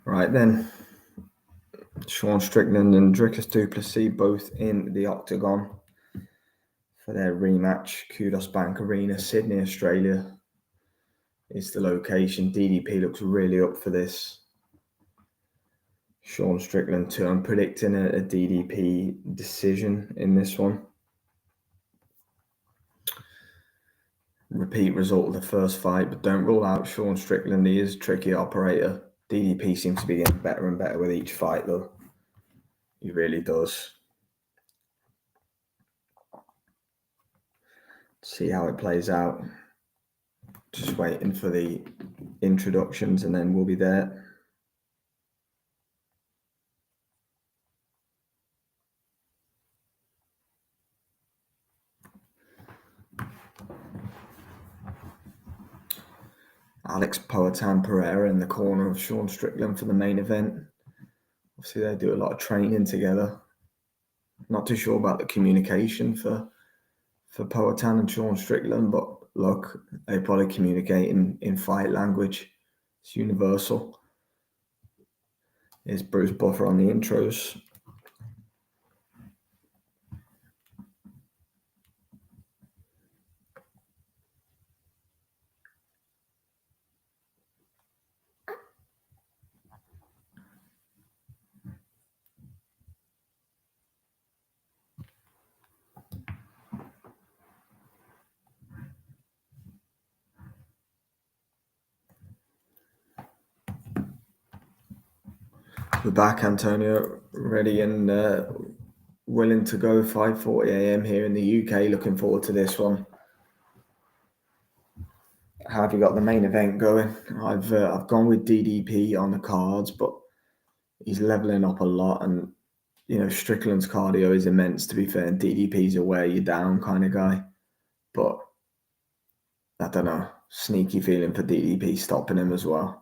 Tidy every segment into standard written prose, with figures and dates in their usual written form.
Right then, Sean Strickland and Dricus du Plessis both in the octagon for their rematch. Qudos Bank Arena, Sydney, Australia is the location. DDP looks really up for this. Sean Strickland too. I'm predicting a DDP decision in this one. Repeat result of the first fight, but don't rule out Sean Strickland. He is a tricky operator. DDP seems to be getting better and better with each fight, though. He really does. See how it plays out. Just waiting for the introductions and then we'll be there. Alex Poatan Pereira in the corner of Sean Strickland for the main event. Obviously, they do a lot of training together. Not too sure about the communication for Poatan and Sean Strickland, but look, they probably communicate in fight language. It's universal. Here's Bruce Buffer on the intros. We're back, Antonio, ready and willing to go. 5:40 a.m. here in the UK. Looking forward to this one. How have you got the main event going? I've gone with DDP on the cards, but he's leveling up a lot, and Strickland's cardio is immense. To be fair, and DDP's a wear you down kind of guy, but I don't know. Sneaky feeling for DDP stopping him as well.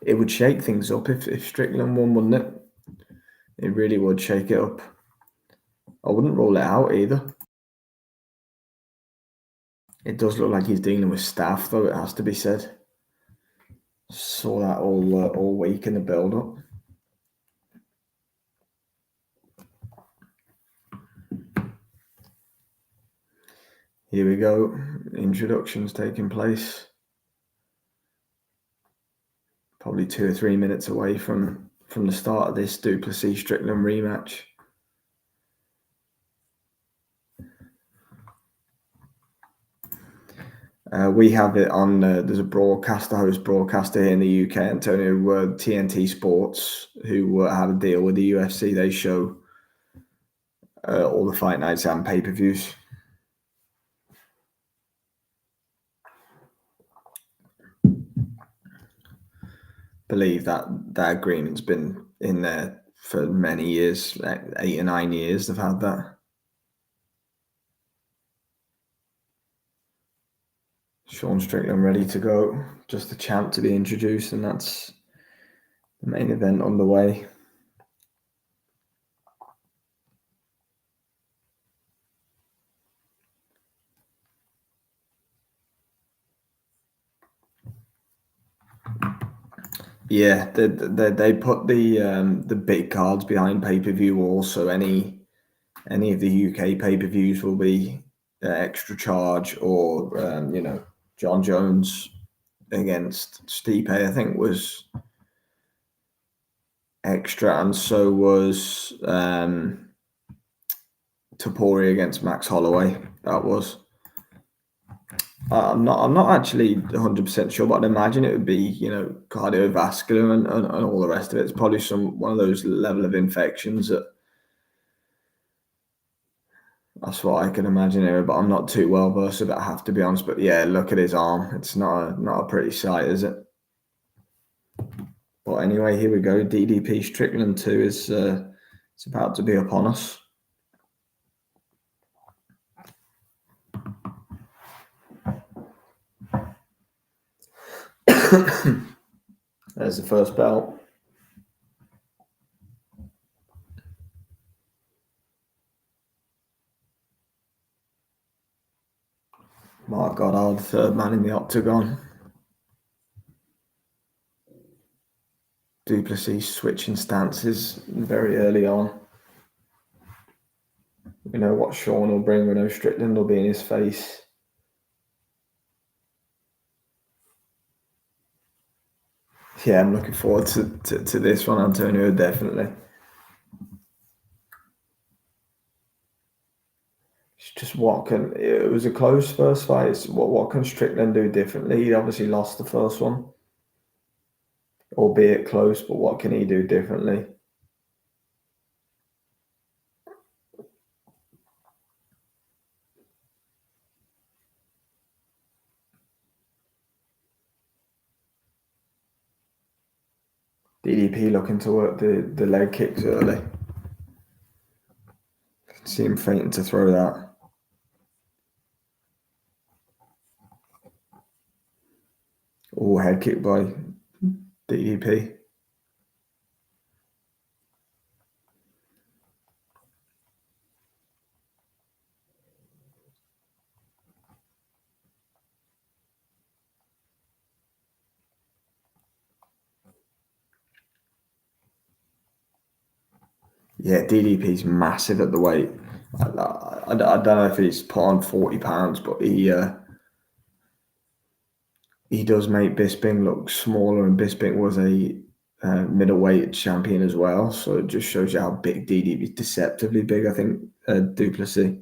It would shake things up if Strickland won, wouldn't it? It really would shake it up. I wouldn't rule it out either. It does look like he's dealing with staff, though, it has to be said. Saw that all week in the build-up. Here we go. Introductions taking place. Probably 2 or 3 minutes away from the start of this du Plessis-Strickland rematch. We have it on, there's a host broadcaster here in the UK, Antonio, TNT Sports, who have a deal with the UFC. They show all the fight nights and pay-per-views. Believe that agreement's been in there for many years, like 8 or 9 years they've had that. Sean Strickland ready to go. Just the champ to be introduced, and that's the main event on the way. Yeah, they put the big cards behind pay-per-view also. Any of the UK pay-per-views will be extra charge, or John Jones against Stipe, I think, was extra, and so was Topuria against Max Holloway. That was. I'm not actually 100% sure, but I'd imagine it would be cardiovascular and all the rest of it. It's probably one of those level of infections that's what I can imagine here, but I'm not too well versed with it, I have to be honest. But yeah, look at his arm. It's not a pretty sight, is it? But anyway, here we go. DDP Strickland 2 is it's about to be upon us. There's the first bell. Mark Goddard, third man in the octagon. Du Plessis switching stances very early on. You know what Sean will bring. We know Strickland will be in his face. Yeah, I'm looking forward to this one, Antonio, definitely. It's just it was a close first fight. It's what can Strickland do differently? He obviously lost the first one, albeit close, but what can he do differently? DDP looking to work the leg kicks early. See him feinting to throw that. Oh, head kick by DDP. Yeah, DDP's massive at the weight. I don't know if he's put on 40 pounds, but he does make Bisping look smaller, and Bisping was a middleweight champion as well. So it just shows you how big DDP is. Deceptively big, I think, Du Plessis.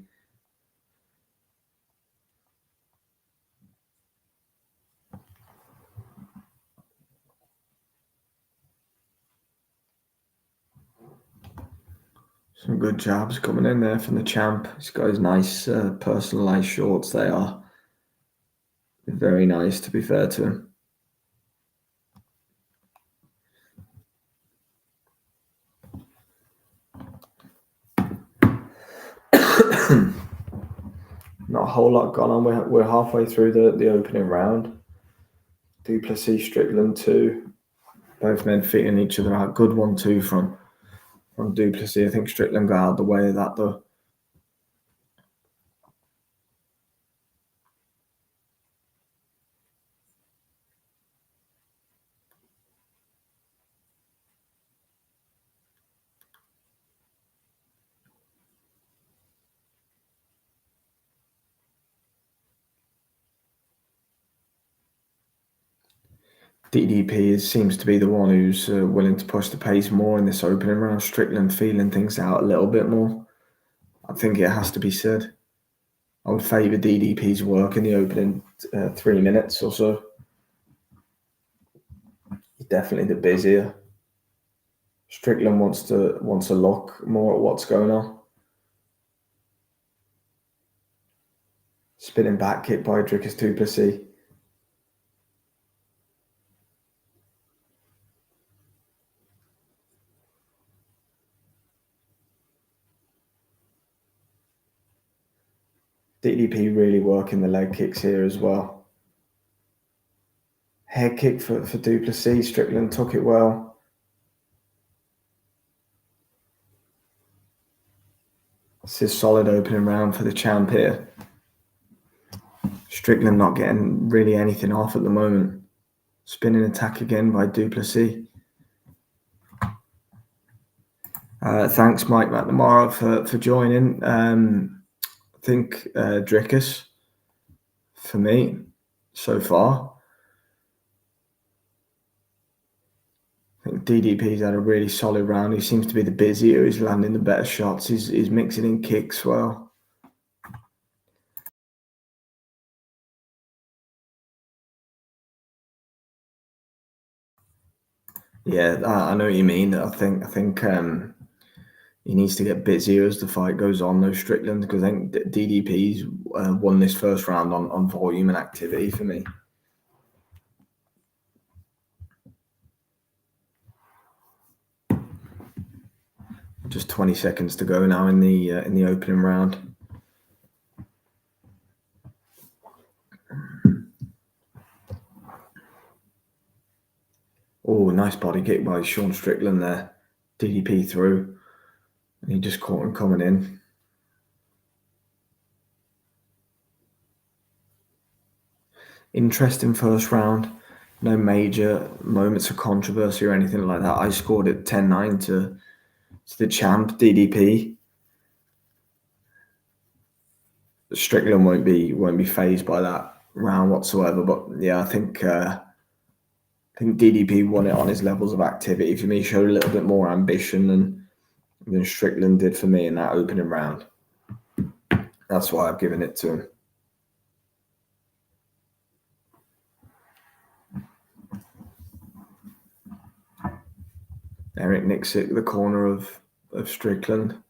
Some good jabs coming in there from the champ. He's got his nice personalised shorts. They are very nice, to be fair to him. Not a whole lot gone on. We're halfway through the opening round. Du Plessis, Strickland 2. Both men fitting each other out. Good 1-2 from Du Plessis. I think Strickland got out of the way of that though. DDP seems to be the one who's willing to push the pace more in this opening round. Strickland feeling things out a little bit more. I think it has to be said. I would favour DDP's work in the opening 3 minutes or so. He's definitely the busier. Strickland wants to look more at what's going on. Spinning back kick by Dricus Du Plessis. DDP really working the leg kicks here as well. Head kick for Du Plessis. Strickland took it well. This is solid opening round for the champ here. Strickland not getting really anything off at the moment. Spinning attack again by Du Plessis. Thanks, Mike McNamara, for joining. I think Dricus, for me, so far. I think DDP's had a really solid round. He seems to be the busier. He's landing the better shots. He's mixing in kicks well. Yeah, I know what you mean. I think he needs to get busier as the fight goes on, though, Strickland, because I think DDP's won this first round on volume and activity for me. Just 20 seconds to go now in the opening round. Oh, nice body kick by Sean Strickland there. DDP through. And he just caught him coming in. Interesting first round. No major moments of controversy or anything like that. I scored it 10-9 to the champ, DDP. Strickland won't be phased by that round whatsoever. But yeah, I think DDP won it on his levels of activity. For me, showed a little bit more ambition than Strickland did for me in that opening round. That's why I've given it to him. Eric Nixick, the corner of Strickland.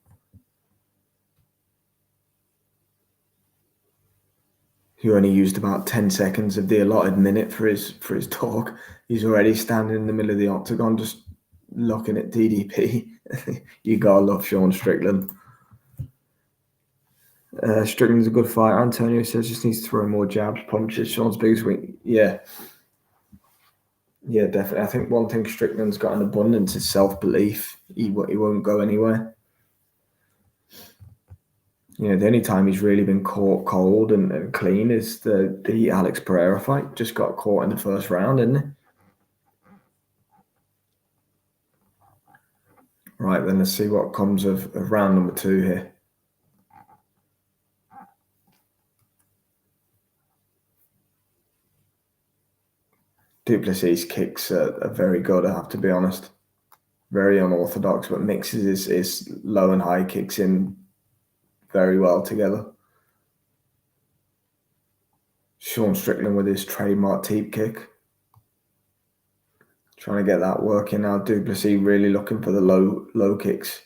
He only used about 10 seconds of the allotted minute for his talk. He's already standing in the middle of the octagon just looking at DDP. You gotta love Sean Strickland. Strickland's a good fighter. Antonio says just needs to throw more jabs, punches. Sean's biggest weak. Yeah, definitely. I think one thing Strickland's got in abundance is self-belief. He won't go anywhere. The only time he's really been caught cold and clean is the Alex Pereira fight. Just got caught in the first round, didn't he? Right, then let's see what comes of round number 2 here. Duplessis' kicks are very good, I have to be honest. Very unorthodox, but mixes his low and high kicks in very well together. Sean Strickland with his trademark teep kick. Trying to get that working now. Duplessis really looking for the low kicks.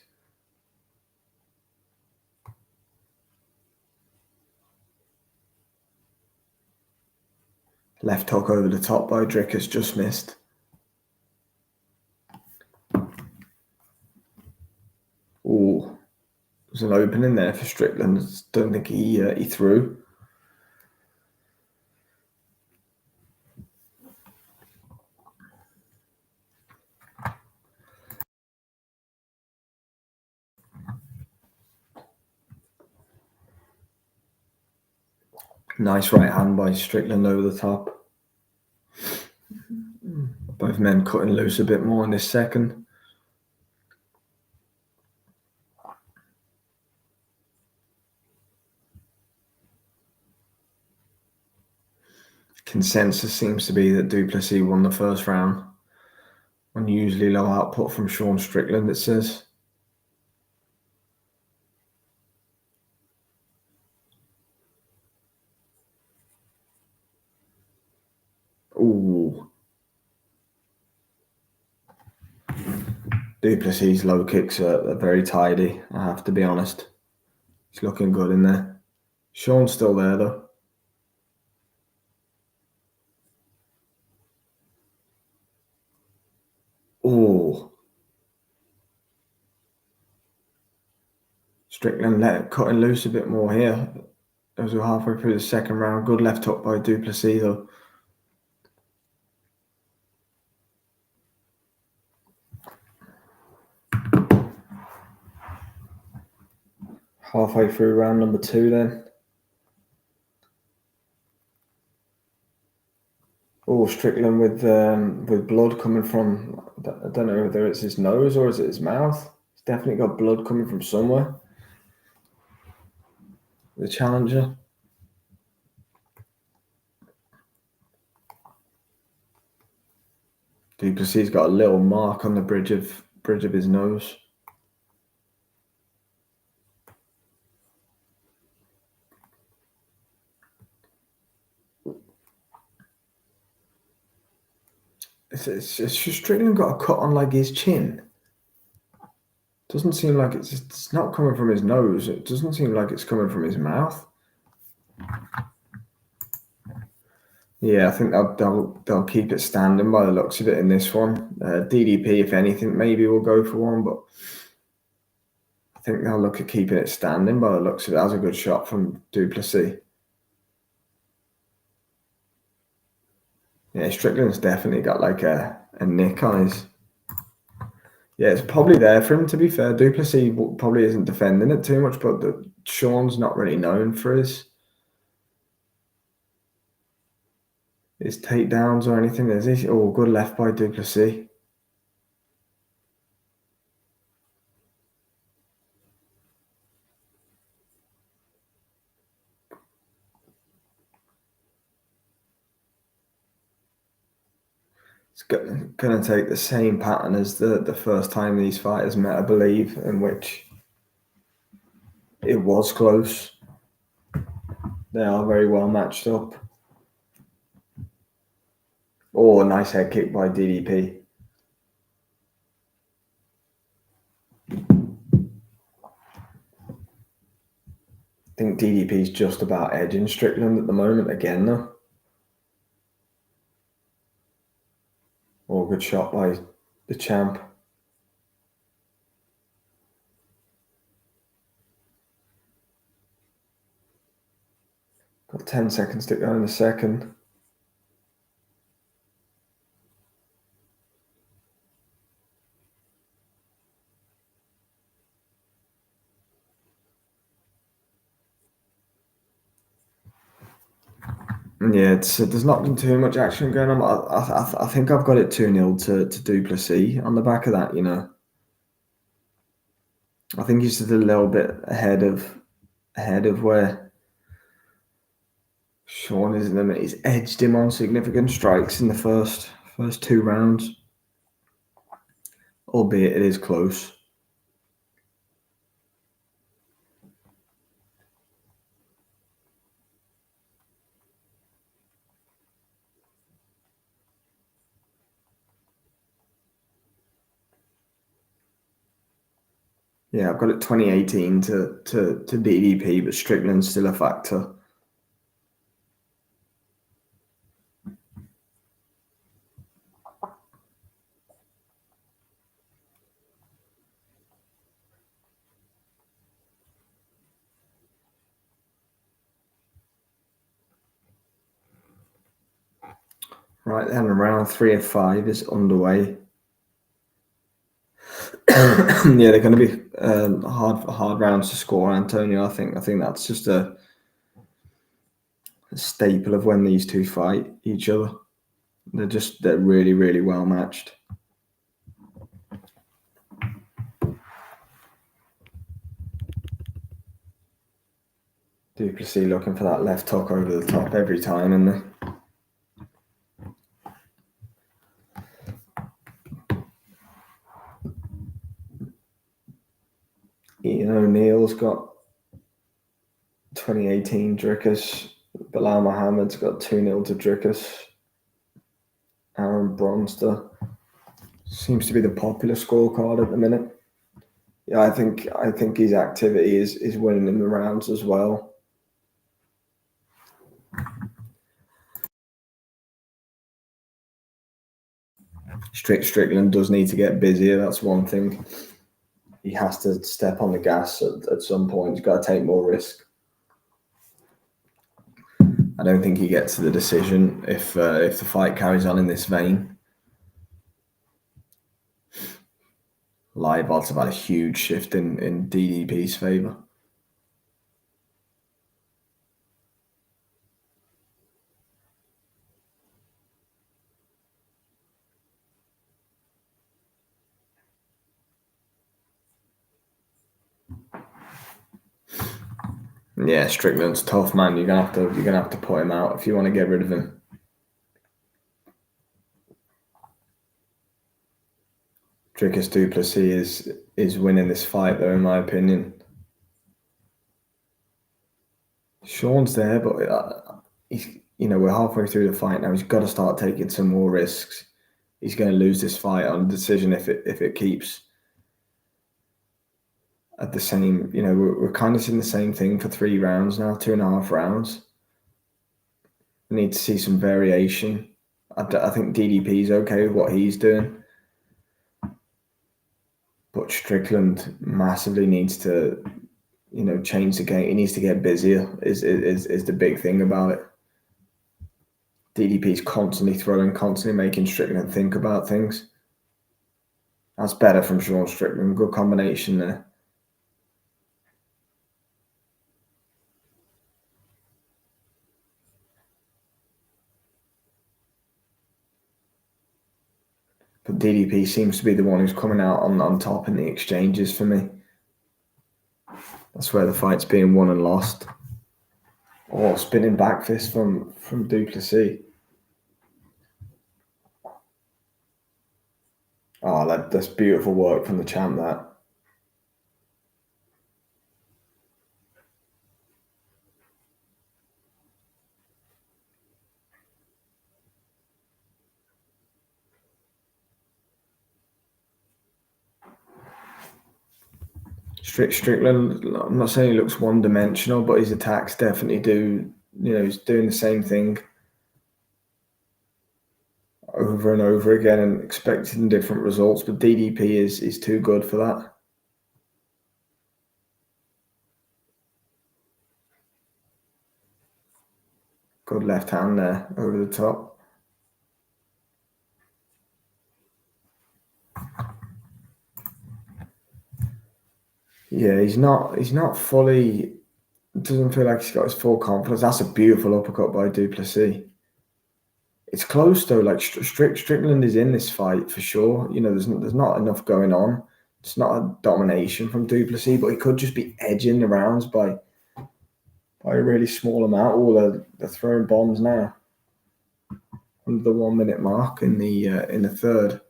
Left hook over the top by Dricus, just missed. Oh, there's an opening there for Strickland. Don't think he threw. Nice right hand by Strickland over the top. Both men cutting loose a bit more in this second. Consensus seems to be that Duplessis won the first round. Unusually low output from Sean Strickland, it says. Ooh. Duplessis' low kicks are very tidy, I have to be honest. He's looking good in there. Sean's still there, though. Oh. Strickland cutting loose a bit more here. As we're halfway through the second round. Good left hook by Duplessis, though. Halfway through round number 2 then. Oh, Strickland with blood coming from, I don't know whether it's his nose or is it his mouth. He's definitely got blood coming from somewhere. The challenger. Duplessis got a little mark on the bridge of his nose. It's just Strickland got a cut on like his chin. Doesn't seem like it's not coming from his nose. It doesn't seem like it's coming from his mouth. Yeah, I think they'll keep it standing by the looks of it in this one. DDP, if anything, maybe will go for one, but I think they'll look at keeping it standing by the looks of it. That was a good shot from Duplessis. Yeah, Strickland's definitely got like a nick on his. Yeah, it's probably there for him, to be fair. Duplessis probably isn't defending it too much, but Sean's not really known for his. takedowns or anything, is he? Oh, good left by Plessis. It's going to take the same pattern as the first time these fighters met, I believe, in which it was close. They are very well matched up. Oh, a nice head kick by DDP. I think DDP's just about edging Strickland at the moment again, though. Oh, good shot by the champ. Got 10 seconds to go in the second. Yeah, there's not been too much action going on. I think I've got it 2-0 to Plessis on the back of that, you know. I think he's just a little bit ahead of where Sean is in the minute. He's edged him on significant strikes in the first 2 rounds, albeit it is close. Yeah, I've got it 2018 to DDP, but Strickland's still a factor. Right then, round 3 of 5 is underway. Yeah, they're going to be hard rounds to score, Antonio. I think that's just a staple of when these two fight each other. They're really, really well matched. Plessis looking for that left hook over the top every time, and Ian O'Neill's got 2018 Dricus. Bilal Muhammad's got 2-0 to Dricus. Aaron Bronster seems to be the popular scorecard at the minute. Yeah, I think his activity is winning in the rounds as well. Strickland does need to get busier. That's one thing. He has to step on the gas at some point. He's got to take more risk. I don't think he gets to the decision if the fight carries on in this vein. Live odds have had a huge shift in DDP's favour. Yeah, Strickland's tough, man. You're gonna have to put him out if you want to get rid of him. Dricus du Plessis is winning this fight, though, in my opinion. Sean's there, but he's, we're halfway through the fight now. He's got to start taking some more risks. He's going to lose this fight on decision if it keeps at the same. We're kind of seeing the same thing for 3 rounds now, 2.5 rounds. We need to see some variation. I think DDP's okay with what he's doing, but Strickland massively needs to, change the game. He needs to get busier. Is the big thing about it. DDP's constantly throwing, constantly making Strickland think about things. That's better from Sean Strickland. Good combination there. But DDP seems to be the one who's coming out on top in the exchanges for me. That's where the fight's being won and lost. Oh, spinning back fist from Duplessis. Oh, that's beautiful work from the champ, that. Strickland, I'm not saying he looks one-dimensional, but his attacks definitely do, he's doing the same thing over and over again and expecting different results, but DDP is too good for that. Good left hand there, over the top. Yeah, he's not fully, doesn't feel like he's got his full confidence. That's a beautiful uppercut by Duplessis. It's close though, like Strickland is in this fight for sure. There's not enough going on. It's not a domination from Duplessis, but he could just be edging the rounds by a really small amount. Oh, they're throwing bombs now. Under the 1 minute mark in the third.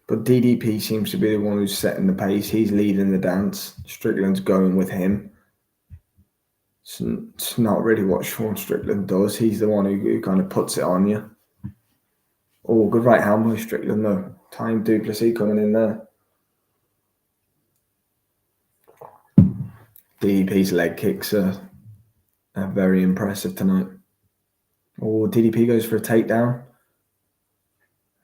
But DDP seems to be the one who's setting the pace. He's leading the dance. Strickland's going with him. It's not really what Sean Strickland does. He's the one who kind of puts it on you. Oh, good right hand by Strickland though. Time Duplessis coming in there. DDP's leg kicks are very impressive tonight. Oh, DDP goes for a takedown.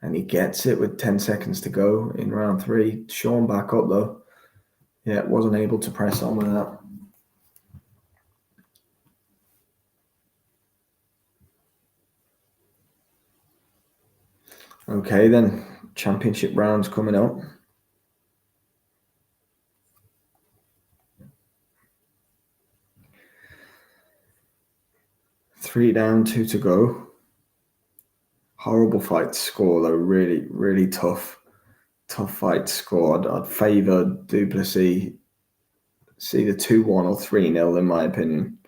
And he gets it with 10 seconds to go in round 3. Sean back up though. Yeah, wasn't able to press on with that. Okay then, championship rounds coming up. 3 down, 2 to go. Horrible fight to score though, really, really tough fight to score. I'd favour Duplessis. It's either 2-1 or 3-0 in my opinion.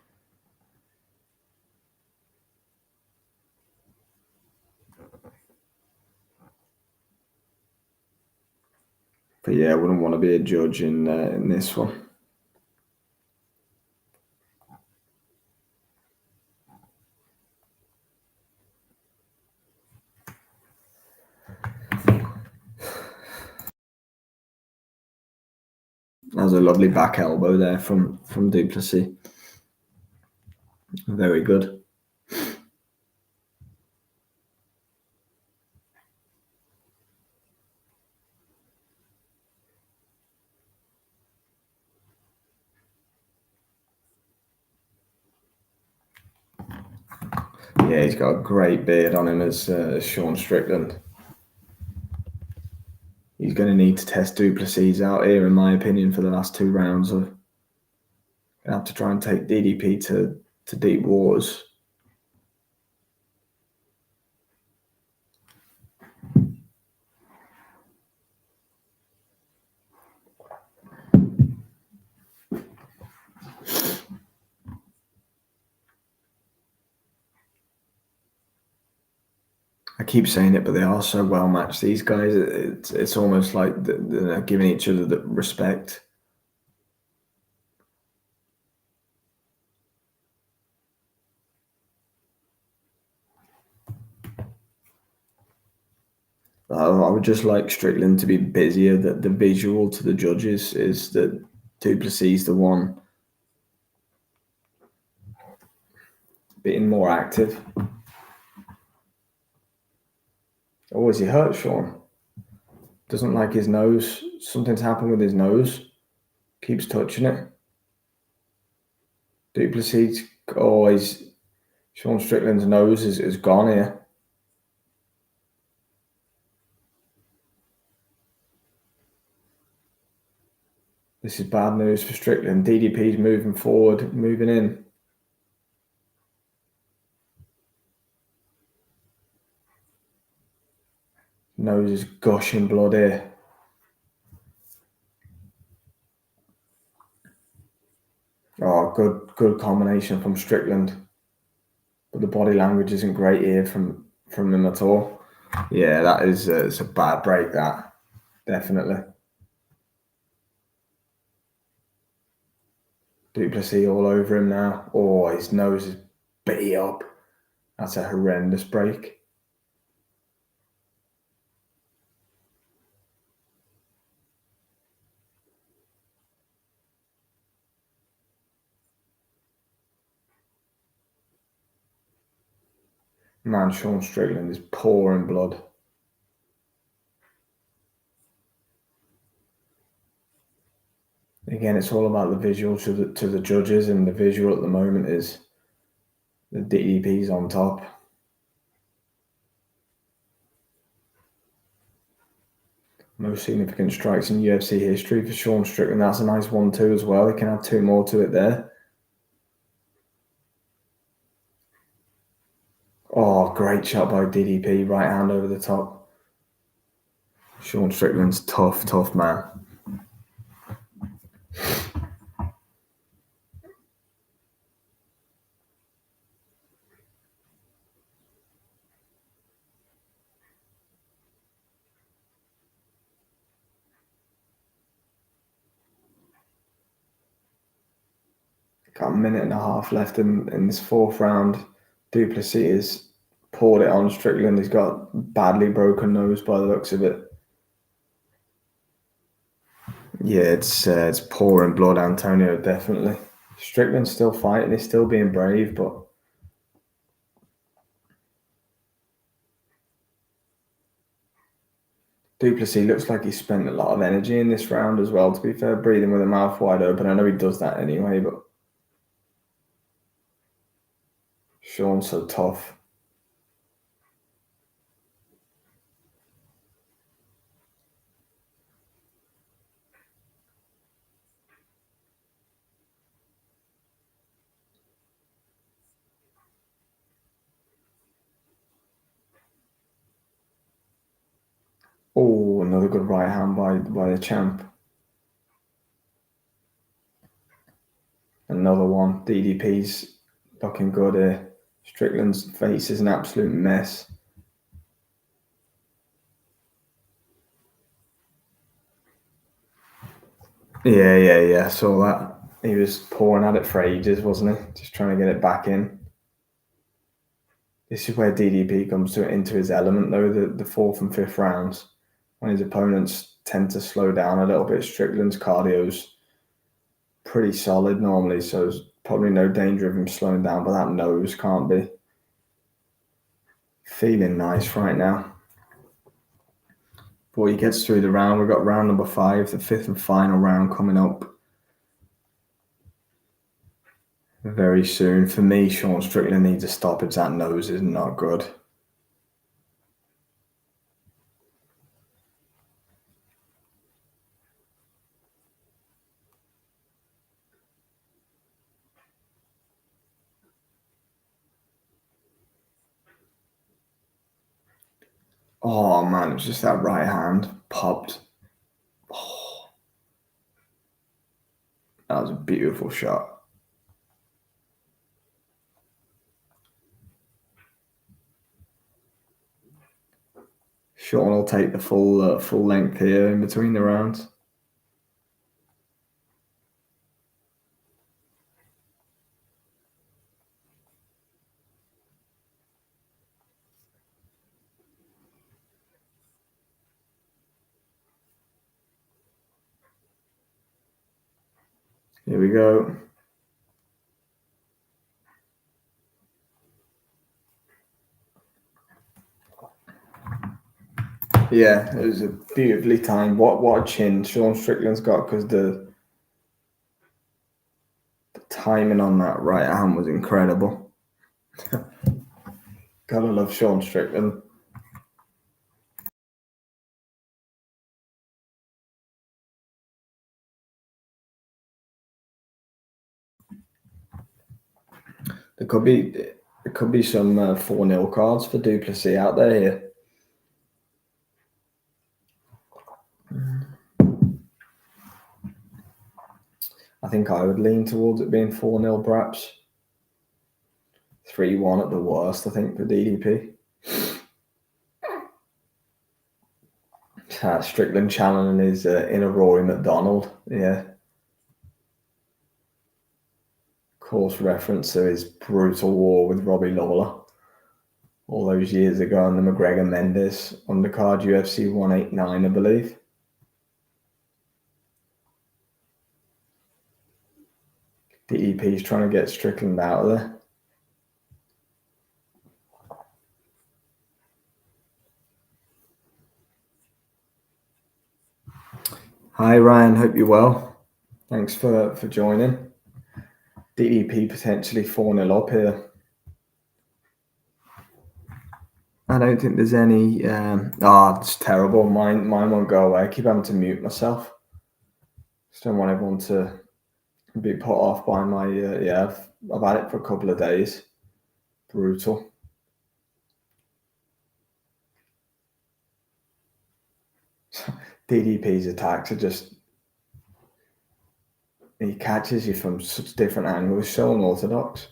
But yeah, I wouldn't want to be a judge in this one. That was a lovely back elbow there from Duplessis. Very good. Yeah, he's got a great beard on him as Sean Strickland. He's going to need to test Duplessis out here, in my opinion, for the last 2 rounds. Of going to have to try and take DDP to deep waters. I keep saying it, but they are so well matched. These guys, it's almost like they're giving each other the respect. I would just like Strickland to be busier. That the visual to the judges is that Duplessis is the one being more active. Oh, is he hurt, Sean? Doesn't like his nose. Something's happened with his nose. Keeps touching it. Duplessis, Sean Strickland's nose is gone here. This is bad news for Strickland. DDP's moving forward, moving in. Nose is gushing blood here. Oh, good combination from Strickland. But the body language isn't great here from him at all. Yeah, that is it's a bad break, that. Definitely. Plessis all over him now. Oh, his nose is beat up. That's a horrendous break. Man, Sean Strickland is pouring blood. Again, it's all about the visual to the judges, and the visual at the moment is the DDP's on top. Most significant strikes in UFC history for Sean Strickland. That's a nice 1-2 as well. He can add 2 more to it there. Oh, great shot by DDP. Right hand over the top. Sean Strickland's tough man. Got a minute and a half left in this 4th round. Plessis has poured it on Strickland. He's got badly broken nose by the looks of it. Yeah, it's pouring blood, Antonio, definitely. Strickland's still fighting. He's still being brave, but Plessis looks like he spent a lot of energy in this round as well, to be fair, breathing with a mouth wide open. I know he does that anyway, but Sean's so tough. Oh, another good right hand by the champ. Another one. DDP's looking good here. Strickland's face is an absolute mess. Yeah. Saw that. He was pouring at it for ages, wasn't he? Just trying to get it back in. This is where DDP comes into his element, though, the 4th and 5th rounds, when his opponents tend to slow down a little bit. Strickland's cardio's pretty solid normally, so there's probably no danger of him slowing down, but that nose can't be. Feeling nice right now. Before he gets through the round, we've got round number 5, the 5th and final round coming up very soon. For me, Sean Strickland needs a stoppage. That nose is not good. Oh man, it was just that right hand popped. Oh, that was a beautiful shot. Sean will take the full length here in between the rounds. Here we go. Yeah, it was a beautifully timed. What a chin Sean Strickland's got, because the timing on that right hand was incredible. Gotta love Sean Strickland. There could be some 4-0 cards for Duplessis out there here. I think I would lean towards it being 4-0 perhaps. 3-1 at the worst, I think, for DDP. Strickland challenging his inner Rory McDonald. Yeah. Of course, reference to his brutal war with Robbie Lawler all those years ago on the McGregor Mendes undercard UFC 189, I believe. DDP's trying to get Strickland out of there. Hi Ryan, hope you're well. Thanks for joining. DDP potentially 4-0 up here. I don't think there's any. It's terrible. Mine won't go away. I keep having to mute myself. Just don't want everyone to be put off by my. I've had it for a couple of days. Brutal. DDP's attacks are just. He catches you from such different angles, so unorthodox.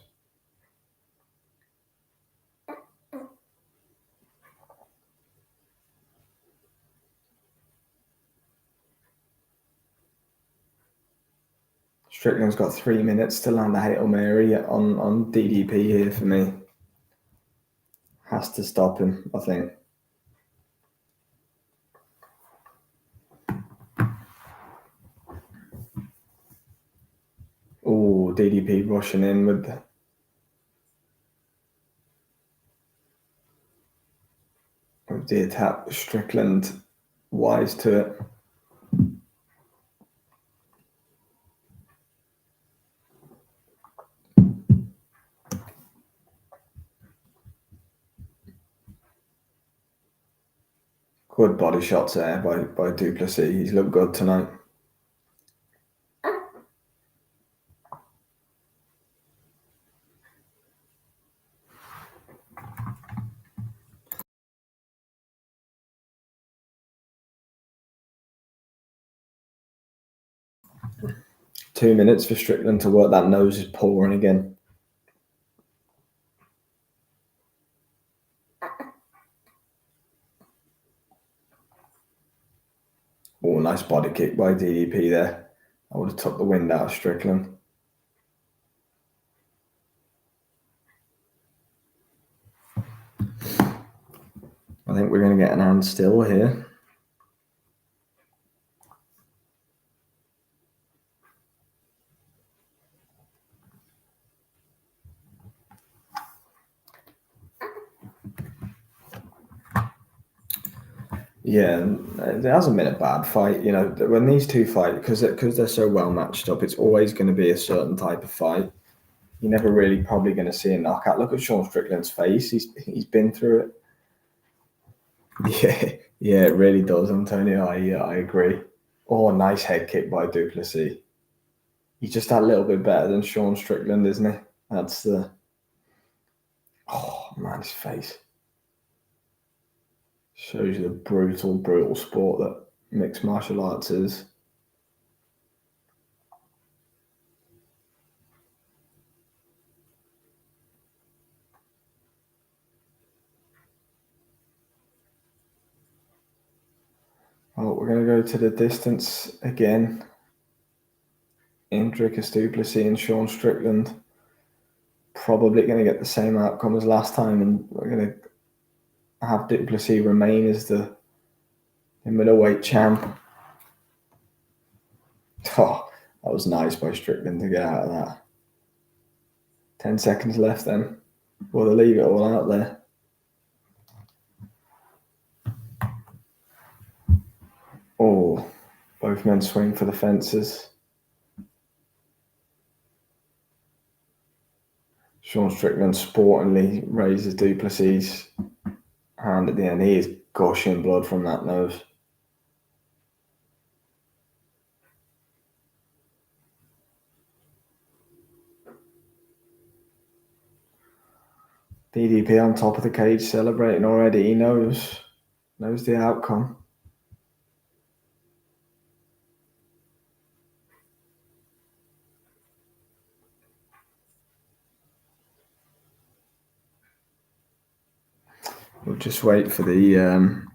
Strickland's got 3 minutes to land a Hail Mary on DDP here for me. Has to stop him, I think. Oh, DDP rushing in with the attack. Strickland wise to it. Good body shots there by Duplessis. He's looked good tonight. Two minutes for Strickland to work. That nose is pouring again. Oh, nice body kick by DDP there. I would have took the wind out of Strickland. I think we're going to get an hand still here. Yeah, it hasn't been a bad fight. You know, when these two fight, because they're so well matched up, it's always going to be a certain type of fight. You're never really probably going to see a knockout. Look at Sean Strickland's face. He's been through it. Yeah, it really does, Antonio. I agree. Oh, nice head kick by Duplessis. He's just that little bit better than Sean Strickland, isn't he? That's the... Oh, man, his face. Shows you the brutal sport that mixed martial arts is. Oh, we're going to go to the distance again. In Dricus, Duplessis and Sean Strickland. Probably going to get the same outcome as last time, and we're going to have Duplessis remain as the middleweight champ. Oh, that was nice by Strickland to get out of that. 10 seconds left then. Well, they leave it all out there. Oh, both men swing for the fences. Sean Strickland sportingly raises Duplessis' hand at the end. He is gushing blood from that nose. DDP on top of the cage celebrating already. He knows the outcome. We'll just wait for the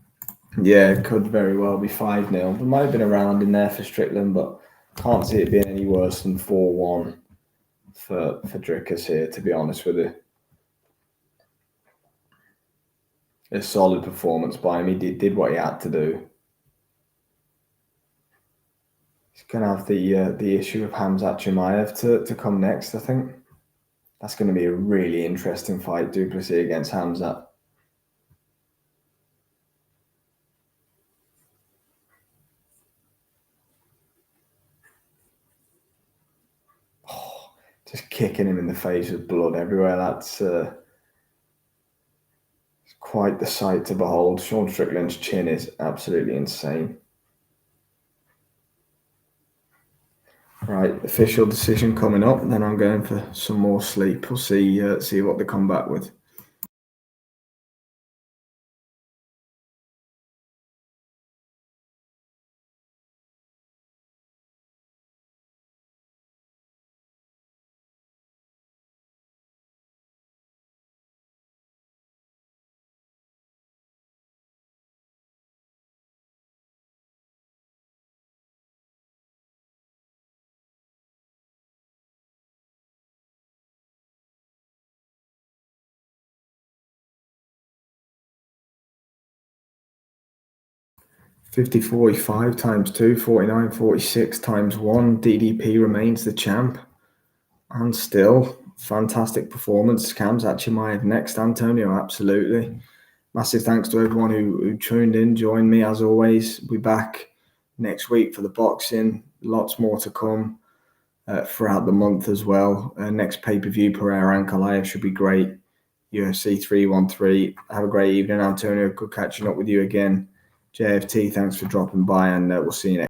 yeah, it could very well be 5-0. There might have been a round in there for Strickland, but can't see it being any worse than 4-1 for Dricus here, to be honest with you. A solid performance by him. He did what he had to do. He's going to have the issue of Khamzat Chimaev to come next, I think. That's going to be a really interesting fight, Du Plessis against Khamzat. Just kicking him in the face with blood everywhere. That's quite the sight to behold. Sean Strickland's chin is absolutely insane. Right, official decision coming up. Then I'm going for some more sleep. We'll see what they come back with. $50.45 times 2, $49.46 times 1. DDP remains the champ. And still, fantastic performance. Khamzat Chimaev next, Antonio, absolutely. Massive thanks to everyone who tuned in, joined me as always. We'll be back next week for the boxing. Lots more to come throughout the month as well. Next pay-per-view, Pereira Ankalaev should be great. UFC 313. Have a great evening, Antonio. Good catching up with you again. JFT, thanks for dropping by, and we'll see you next